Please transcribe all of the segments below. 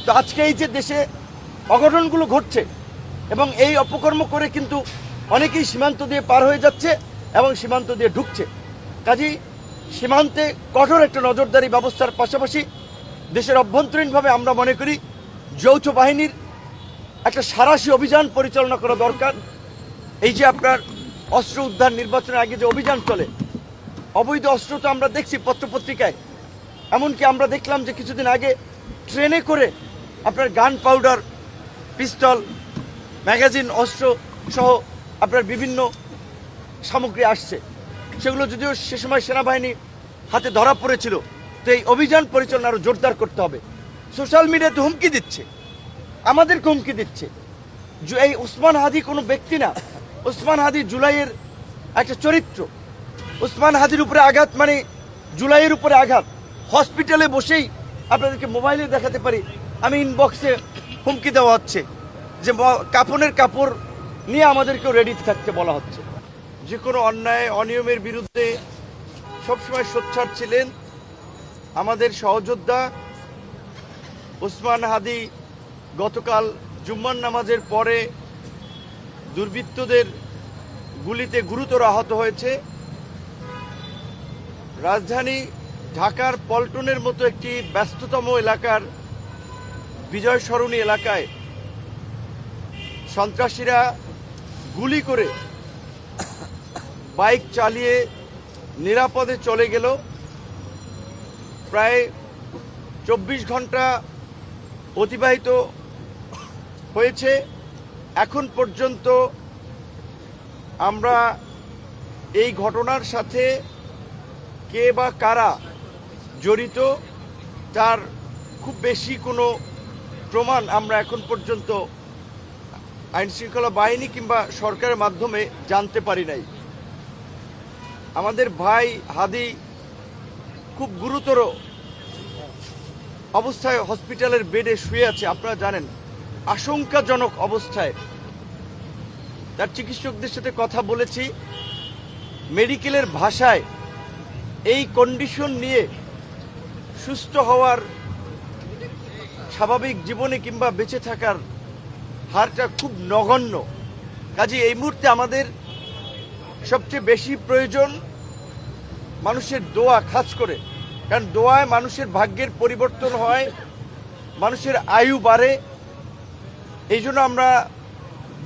তো আজকে এই যে দেশে অঘটনগুলো ঘটছে এবং এই অপকর্ম করে কিন্তু অনেকেই সীমান্ত দিয়ে পার হয়ে যাচ্ছে এবং সীমান্ত দিয়ে ঢুকছে। কাজেই সীমান্তে কঠোর একটা নজরদারি ব্যবস্থার পাশাপাশি দেশের অভ্যন্তরীণভাবে আমরা মনে করি যৌথ বাহিনীর একটা সাঁড়াশি অভিযান পরিচালনা করা দরকার। এই যে আপনার অস্ত্র উদ্ধার নির্বাচনের আগে যে অভিযান চলে, অবৈধ অস্ত্র তো আমরা দেখছি পত্রপত্রিকায়, এমনকি আমরা দেখলাম যে কিছুদিন আগে ট্রেনে করে আপনার গান পাউডার, পিস্তল, ম্যাগাজিন, অস্ত্র সহ আপনার বিভিন্ন সামগ্রী আসছে। সেগুলো যদিও সে সময় সেনাবাহিনী হাতে ধরা পড়েছিল। তো এই অভিযান পরিচালনা আরও জোরদার করতে হবে। সোশ্যাল মিডিয়াতে হুমকি দিচ্ছে, আমাদেরকে হুমকি দিচ্ছে। এই ওসমান হাদি কোনো ব্যক্তি না, ওসমান হাদি জুলাইয়ের একটা চরিত্র। ওসমান হাদির উপরে আঘাত মানে জুলাইয়ের উপরে আঘাত। হসপিটালে বসেই আপনাদেরকে মোবাইলে দেখাতে পারি, আমি ইনবক্সে হুমকি দেওয়া হচ্ছে যে কাপড়ের কাপড় নিয়ে আমাদেরকেও রেডি থাকতে বলা হচ্ছে। যে কোনো অন্যায় অনিয়মের বিরুদ্ধে সবসময় সোচ্চার ছিলেন আমাদের সহযোদ্ধা ওসমান হাদি। গতকাল জুম্মার নামাজের পরে দুর্বৃত্তদের গুলিতে গুরুতর আহত হয়েছে। রাজধানী ঢাকার পল্টনের মতো একটি ব্যস্ততম এলাকার বিজয় সরণী এলাকায় সন্ত্রাসীরা গুলি করে বাইক চালিয়ে নিরাপদে চলে গেল। প্রায় 24 ঘন্টা অতিবাহিত হয়েছে। এখন পর্যন্ত আমরা এই ঘটনার সাথে কে বা কারা জড়িত তার খুব বেশি কোনো প্রমাণ আমরা এখন পর্যন্ত আইনশৃঙ্খলা বাহিনী কিংবা সরকারের মাধ্যমে জানতে পারি নাই। আমাদের ভাই হাদি খুব গুরুতর অবস্থায় হসপিটালের বেডে শুয়ে আছে। আপনারা জানেন, আশঙ্কাজনক অবস্থায়। তার চিকিৎসকদের সাথে কথা বলেছি, মেডিকেলের ভাষায় এই কন্ডিশন নিয়ে সুস্থ হওয়ার, স্বাভাবিক জীবনে কিংবা বেঁচে থাকার হারটা খুব নগণ্য। কাজে এই মুহূর্তে আমাদের সবচেয়ে বেশি প্রয়োজন মানুষের দোয়া, খাস করে। কারণ দোয়ায় মানুষের ভাগ্যের পরিবর্তন হয়, মানুষের আয়ু বাড়ে। এই জন্য আমরা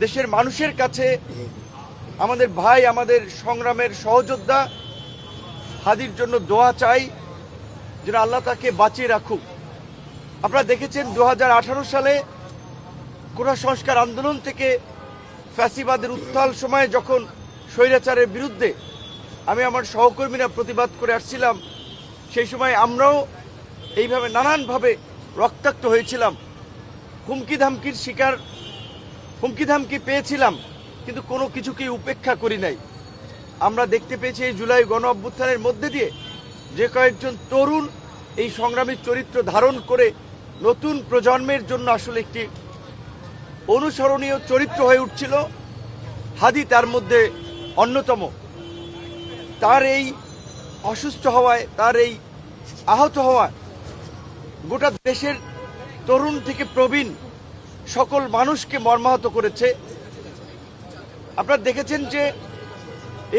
দেশের মানুষের কাছে আমাদের ভাই, আমাদের সংগ্রামের সহযোদ্ধা হাদির জন্য দোয়া চাই, যেন আল্লাহ তাকে বাঁচিয়ে রাখুক। আপনারা দেখেছেন 2018 সালে কোটা সংস্কার আন্দোলন থেকে ফ্যাসিবাদের উত্তাল সময়ে যখন স্বৈরাচারের বিরুদ্ধে আমি আমার সহকর্মীরা প্রতিবাদ করে আসছিলাম, সেই সময় আমরাও এইভাবে নানানভাবে রক্তাক্ত হয়েছিলাম, হুমকি ধামকির শিকার, হুমকি ধামকি পেয়েছিলাম, কিন্তু কোনো কিছুকেই উপেক্ষা করি নাই। আমরা দেখতে পেয়েছি এই জুলাই গণ অভ্যুত্থানের মধ্যে দিয়ে যে কয়েকজন তরুণ এই সংগ্রামী চরিত্র ধারণ করে নতুন প্রজন্মের জন্য আসলে একটি অনুসরণীয় চরিত্র হয়ে উঠছিল। হাদি তার মধ্যে অন্যতম। তার এই অসুস্থ হওয়ায়, তার এই আহত হওয়ায় গোটা দেশের তরুণ থেকে প্রবীণ সকল মানুষকে মর্মাহত করেছে। আপনারা দেখেছেন যে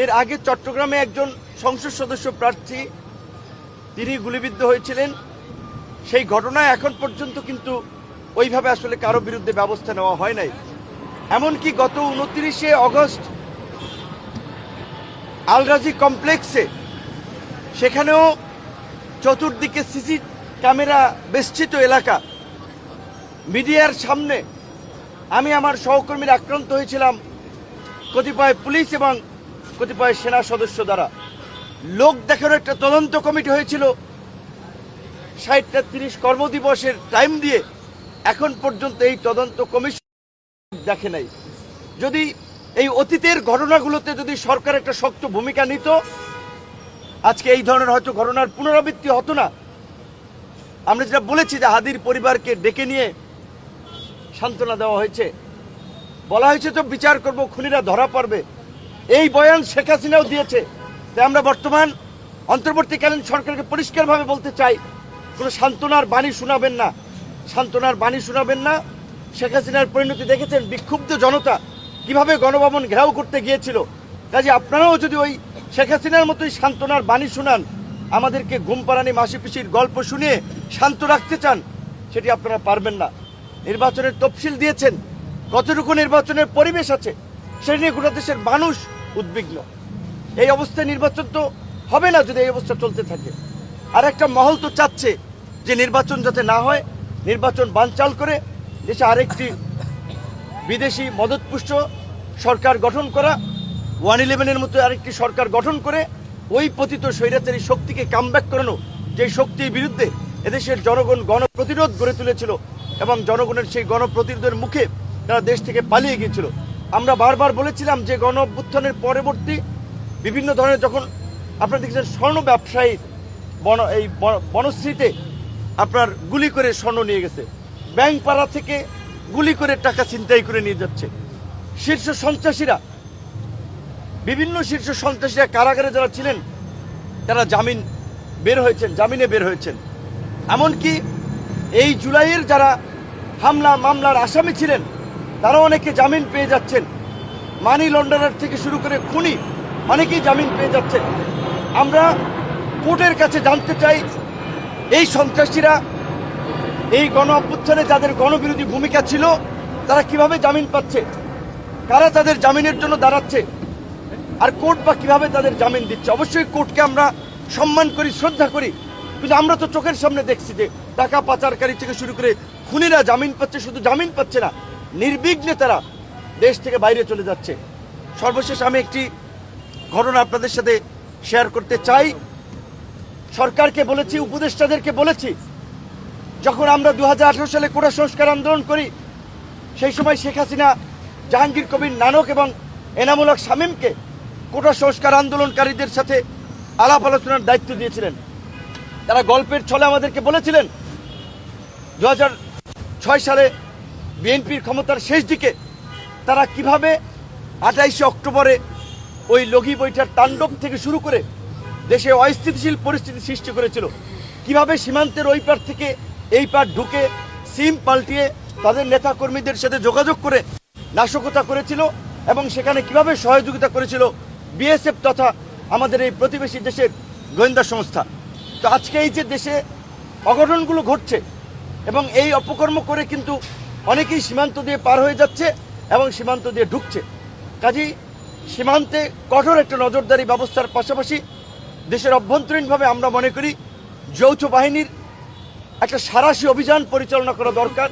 এর আগে চট্টগ্রামে একজন সংসদ সদস্য প্রার্থী তিনি গুলিবিদ্ধ হয়েছিলেন। সেই ঘটনায় এখন পর্যন্ত কিন্তু ওইভাবে আসলে কারো বিরুদ্ধে ব্যবস্থা নেওয়া হয় নাই। এমনকি গত 29শে অগস্ট আলরাজি কমপ্লেক্সে, সেখানেও চতুর্দিকে সিসি ক্যামেরা বেষ্টিত এলাকা, মিডিয়ার সামনে আমি আমার সহকর্মীরা আক্রান্ত হয়েছিলাম কতিপয় পুলিশ এবং কতিপয় সেনা সদস্য দ্বারা। লোক দেখানোর একটা তদন্ত কমিটি হয়েছিল 60-30 কর্মদিবসের টাইম দিয়ে, এখন পর্যন্ত এই তদন্ত কমিশন দেখে নাই। যদি এই অতীতের ঘটনাগুলোতে যদি সরকার একটা শক্ত ভূমিকা নিত, আজকে এই ধরনের হয়তো ঘটনার পুনরাবৃত্তি হতো না। আমরা যেটা বলেছি যে হাদির পরিবারকে ডেকে নিয়ে সান্ত্বনা দেওয়া হয়েছে, বলা হয়েছে তো বিচার করব, খুনিরা ধরা পড়বে। এই বয়ান শেখ হাসিনাও দিয়েছে। তাই আমরা বর্তমান অন্তর্বর্তীকালীন সরকারকে পরিষ্কারভাবে বলতে চাই, কোনো সান্ত্বনার বাণী শোনাবেন না। সান্ত্বনার বাণী শোনাবেন না। শেখ হাসিনার পরিণতি দেখেছেন, বিক্ষুব্ধ জনতা কিভাবে গণভবন ঘেরাও করতে গিয়েছিল। কাজে আপনারাও যদি ওই শেখ হাসিনার মতোই সান্ত্বনার বাণী শোনান, আমাদেরকে ঘুম পাড়ানি মাসি পিসির গল্প শুনিয়ে শান্ত রাখতে চান, সেটি আপনারা পারবেন না। নির্বাচনের তফসিল দিয়েছেন, কতটুকু নির্বাচনের পরিবেশ আছে সেটা নিয়ে গোটা দেশের মানুষ উদ্বিগ্ন। এই অবস্থায় নির্বাচন তো হবে না যদি এই অবস্থা চলতে থাকে। আর একটা মহল তো চাচ্ছে যে নির্বাচন যাতে না হয়, নির্বাচন বানচাল করে দেশে আরেকটি বিদেশি মদতপুষ্ট সরকার গঠন করা, 111-এর মতো আরেকটি সরকার গঠন করে ওই পতিত স্বৈরাচারী শক্তিকে কামব্যাক করানো, যে শক্তির বিরুদ্ধে এদেশের জনগণ গণপ্রতিরোধ গড়ে তুলেছিল এবং জনগণের সেই গণপ্রতিরোধের মুখে তারা দেশ থেকে পালিয়ে গিয়েছিল। আমরা বারবার বলেছিলাম যে গণ অভ্যুত্থানের পরবর্তী বিভিন্ন ধরনের, যখন আপনারা দেখেছেন স্বর্ণ ব্যবসায়ী এই বনশ্রীতে আপনার গুলি করে স্বর্ণ নিয়ে গেছে, ব্যাংক পাড়া থেকে গুলি করে টাকা ছিনতাই করে নিয়ে যাচ্ছে। শীর্ষ সন্ত্রাসীরা, বিভিন্ন শীর্ষ সন্ত্রাসীরা কারাগারে যারা ছিলেন তারা জামিনে বের হয়েছেন। এমনকি এই জুলাইয়ের যারা মামলার আসামি ছিলেন তারা অনেকে জামিন পেয়ে যাচ্ছেন। মানি লন্ডারার থেকে শুরু করে খুনি অনেকেই জামিন পেয়ে যাচ্ছেন। আমরা কোর্টের কাছে জানতে চাই, এই সন্ত্রাসীরা এই গণ অভ্যুত্থানে যাদের গণবিরোধী ভূমিকা ছিল তারা কিভাবে জামিন পাচ্ছে, কারা তাদের জামিনের জন্য দাঁড়াচ্ছে, আর কোর্ট বা কিভাবে তাদের জামিন দিচ্ছে। অবশ্যই কোর্টকে আমরা সম্মান করি, শ্রদ্ধা করি, কিন্তু আমরা তো চোখের সামনে দেখছি যে টাকা পাচারকারী থেকে শুরু করে খুনিরা জামিন পাচ্ছে। শুধু জামিন পাচ্ছে না, নির্বিঘ্নে তারা দেশ থেকে বাইরে চলে যাচ্ছে। সর্বশেষ আমি একটি ঘটনা আপনাদের সাথে শেয়ার করতে চাই। সরকারকে বলেছি, উপদেষ্টাদেরকে বলেছি, যখন আমরা 2018 সালে কোটা সংস্কার আন্দোলন করি, সেই সময় শেখ হাসিনা জাহাঙ্গীর কবির নানক এবং এনামুল হক শামীমকে কোটা সংস্কার আন্দোলনকারীদের সাথে আলাপ আলোচনার দায়িত্ব দিয়েছিলেন। তারা গল্পের ছলে আমাদেরকে বলেছিলেন 2006 সালে বিএনপির ক্ষমতার শেষ দিকে তারা কিভাবে 28 অক্টোবরে ওই লগি বৈঠার তাণ্ডব থেকে শুরু করে দেশে অস্থিতিশীল পরিস্থিতি সৃষ্টি করেছিল, কিভাবে সীমান্তের ওই পার থেকে এই পার ঢুকে সিম পাল্টিয়ে তাদের নেতা কর্মীদের সাথে যোগাযোগ করে নাশকতা করেছিল এবং সেখানে কিভাবে সহযোগিতা করেছিল বিএসএফ তথা আমাদের এই প্রতিবেশী দেশের গোয়েন্দা সংস্থা। তো আজকে এই যে দেশে অঘটনগুলো ঘটছে এবং এই অপকর্ম করে কিন্তু অনেকেই সীমান্ত দিয়ে পার হয়ে যাচ্ছে এবং সীমান্ত দিয়ে ঢুকছে। কাজেই সীমান্তে কঠোর একটা নজরদারি ব্যবস্থার পাশাপাশি দেশের অভ্যন্তরীণভাবে আমরা মনে করি যৌথ বাহিনীর একটা সাঁড়াশি অভিযান পরিচালনা করা দরকার।